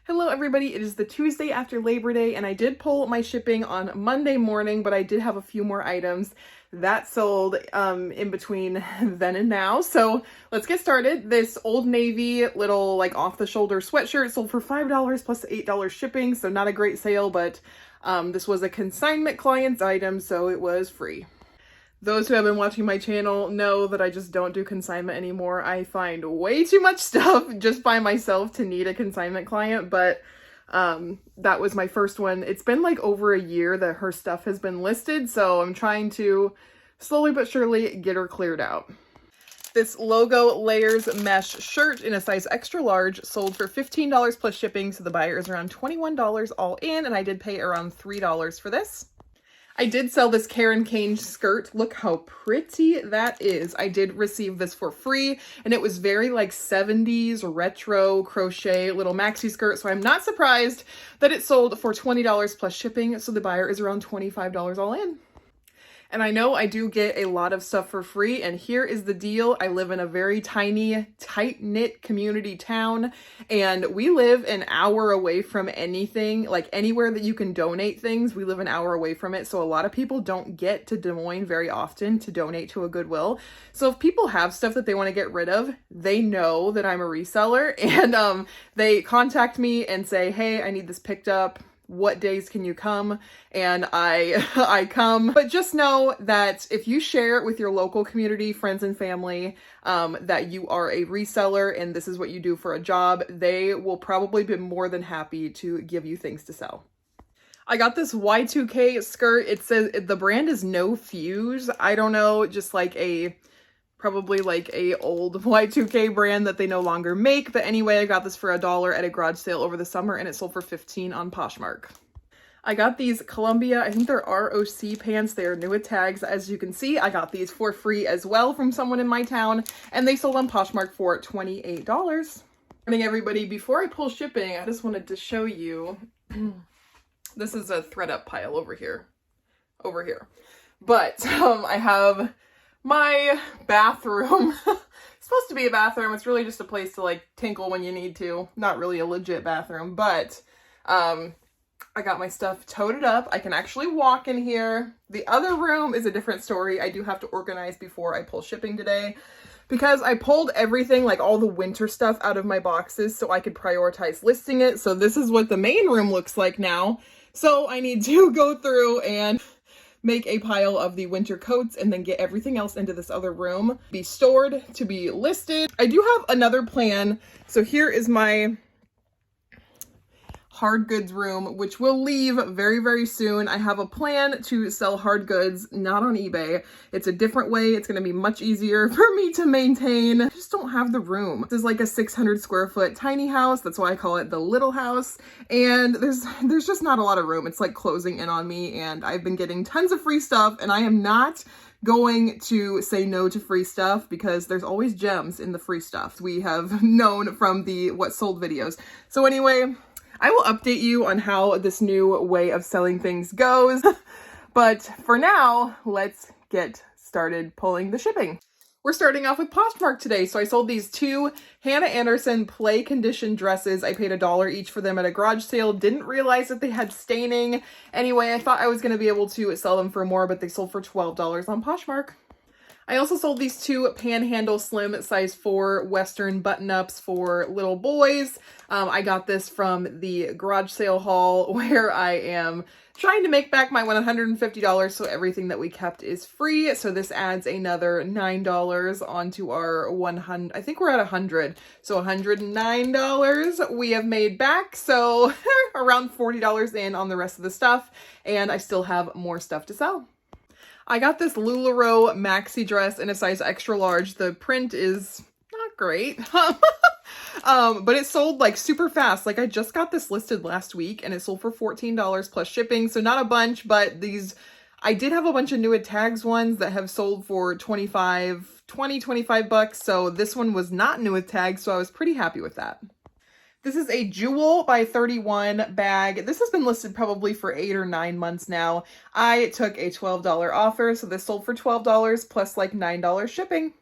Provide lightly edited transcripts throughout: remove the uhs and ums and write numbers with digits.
Hello everybody, it is the Tuesday after Labor Day and I did pull my shipping on Monday morning, but I did have a few more items that sold in between then and now. So let's get started. This Old Navy little like off the shoulder sweatshirt sold for $5 plus $8 shipping. So not a great sale, but this was a consignment client's item, so it was free. Those who have been watching my channel know that I just don't do consignment anymore. I find way too much stuff just by myself to need a consignment client, but that was my first one. It's been like over a year that her stuff has been listed, so I'm trying to slowly but surely get her cleared out. This logo layers mesh shirt in a size extra large sold for $15 plus shipping, so the buyer is around $21 all in, and I did pay around $3 for this. I did sell this Karen Kane skirt. Look how pretty that is. I did receive this for free, and it was very like 70s retro crochet little maxi skirt, so I'm not surprised that it sold for $20 plus shipping, so the buyer is around $25 all in. And I know I do get a lot of stuff for free, and here is the deal. I live in a very tiny, tight-knit community town, and we live an hour away from anything, like anywhere that you can donate things, we live an hour away from it. So a lot of people don't get to Des Moines very often to donate to a Goodwill. So if people have stuff that they want to get rid of, they know that I'm a reseller, and they contact me and say, hey, I need this picked up. What days can you come? And I come. But just know that if you share it with your local community, friends and family, that you are a reseller and this is what you do for a job, they will probably be more than happy to give you things to sell. I got this Y2K skirt. It says the brand is No Fuse. I don't know, just like probably like a old Y2K brand that they no longer make. But anyway, I got this for $1 at a garage sale over the summer, and it sold for $15 on Poshmark. I got these Columbia, I think they're ROC pants. They are new with tags. As you can see, I got these for free as well from someone in my town, and they sold on Poshmark for $28. Good morning, everybody. Before I pull shipping, I just wanted to show you, this is a thread up pile over here. But I have my bathroom. It's supposed to be a bathroom. It's really just a place to like tinkle when you need to. Not really a legit bathroom, but I got my stuff toted up. I can actually walk in here. The other room is a different story. I do have to organize before I pull shipping today because I pulled everything, like all the winter stuff, out of my boxes so I could prioritize listing it. So this is what the main room looks like now. So I need to go through and make a pile of the winter coats and then get everything else into this other room, be stored to be listed. I do have another plan. So here is my hard goods room, which will leave very, very soon. I have a plan to sell hard goods, not on eBay. It's a different way. It's going to be much easier for me to maintain. I just don't have the room. This is like a 600 square foot tiny house. That's why I call it the little house. And there's just not a lot of room. It's like closing in on me, and I've been getting tons of free stuff, and I am not going to say no to free stuff because there's always gems in the free stuff. We have known from the What Sold videos. So anyway, I will update you on how this new way of selling things goes. But for now, let's get started pulling the shipping. We're starting off with Poshmark today. So I sold these two Hannah Anderson play condition dresses. I paid $1 each for them at a garage sale. Didn't realize that they had staining. Anyway, I thought I was going to be able to sell them for more, but they sold for $12 on Poshmark. I also sold these two Panhandle Slim size 4 Western button-ups for little boys. I got this from the garage sale haul where I am trying to make back my $150, so everything that we kept is free. So this adds another $9 onto our 100. I think we're at 100. So $109 we have made back. So around $40 in on the rest of the stuff. And I still have more stuff to sell. I got this LuLaRoe maxi dress in a size extra large. The print is not great, but it sold like super fast. Like I just got this listed last week and it sold for $14 plus shipping. So not a bunch, but I did have a bunch of new with tags ones that have sold for $25 bucks. So this one was not new with tags. So I was pretty happy with that. This is a Jewel by 31 bag. This has been listed probably for 8 or 9 months now. I took a $12 offer, so this sold for $12 plus like $9 shipping.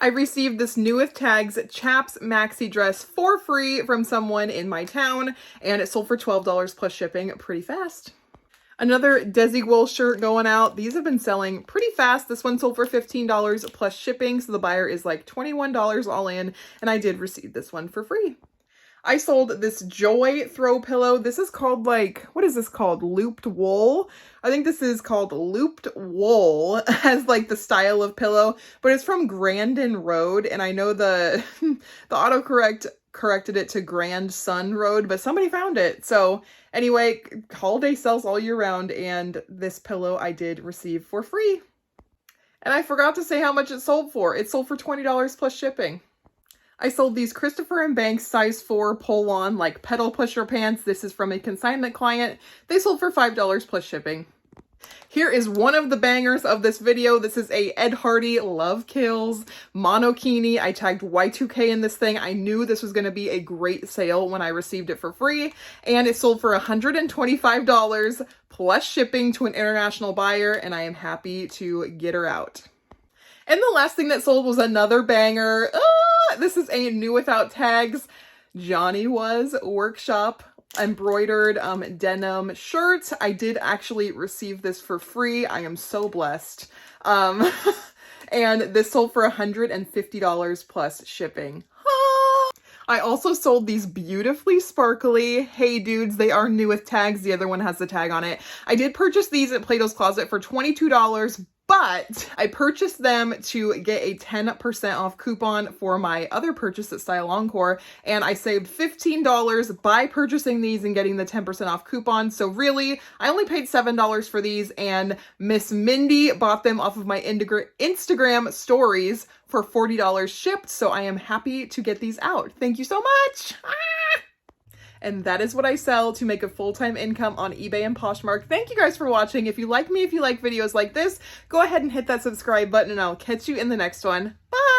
I received this new with tags chaps maxi dress for free from someone in my town, and it sold for $12 plus shipping pretty fast. Another Desigual shirt going out. These have been selling pretty fast. This one sold for $15 plus shipping, so the buyer is like $21 all in, and I did receive this one for free. I sold this Joy throw pillow. This is called like, what is this called? Looped wool. I think this is called looped wool as like the style of pillow, but it's from Grandin Road. And I know the autocorrect corrected it to Grand Sun Road, but somebody found it. So anyway, holiday sells all year round, and this pillow I did receive for free. And I forgot to say how much it sold for. It sold for $20 plus shipping. I sold these Christopher & Banks size 4 pull-on like pedal pusher pants. This is from a consignment client. They sold for $5 plus shipping. Here is one of the bangers of this video. This is a Ed Hardy Love Kills monokini. I tagged Y2K in this thing. I knew this was going to be a great sale when I received it for free, and it sold for $125 plus shipping to an international buyer, and I am happy to get her out. And the last thing that sold was another banger. This is a new without tags Johnny Was workshop embroidered denim shirt. I did actually receive this for free. I am so blessed. And this sold for $150 plus shipping. I also sold these beautifully sparkly Hey Dudes. They are new with tags. The other one has the tag on it. I did purchase these at Plato's Closet for $22, but I purchased them to get a 10% off coupon for my other purchase at Style Encore, and I saved $15 by purchasing these and getting the 10% off coupon. So really, I only paid $7 for these, and Miss Mindy bought them off of my Instagram stories for $40 shipped, so I am happy to get these out. Thank you so much! And that is what I sell to make a full-time income on eBay and Poshmark. Thank you guys for watching. If you like me, if you like videos like this, go ahead and hit that subscribe button, and I'll catch you in the next one. Bye!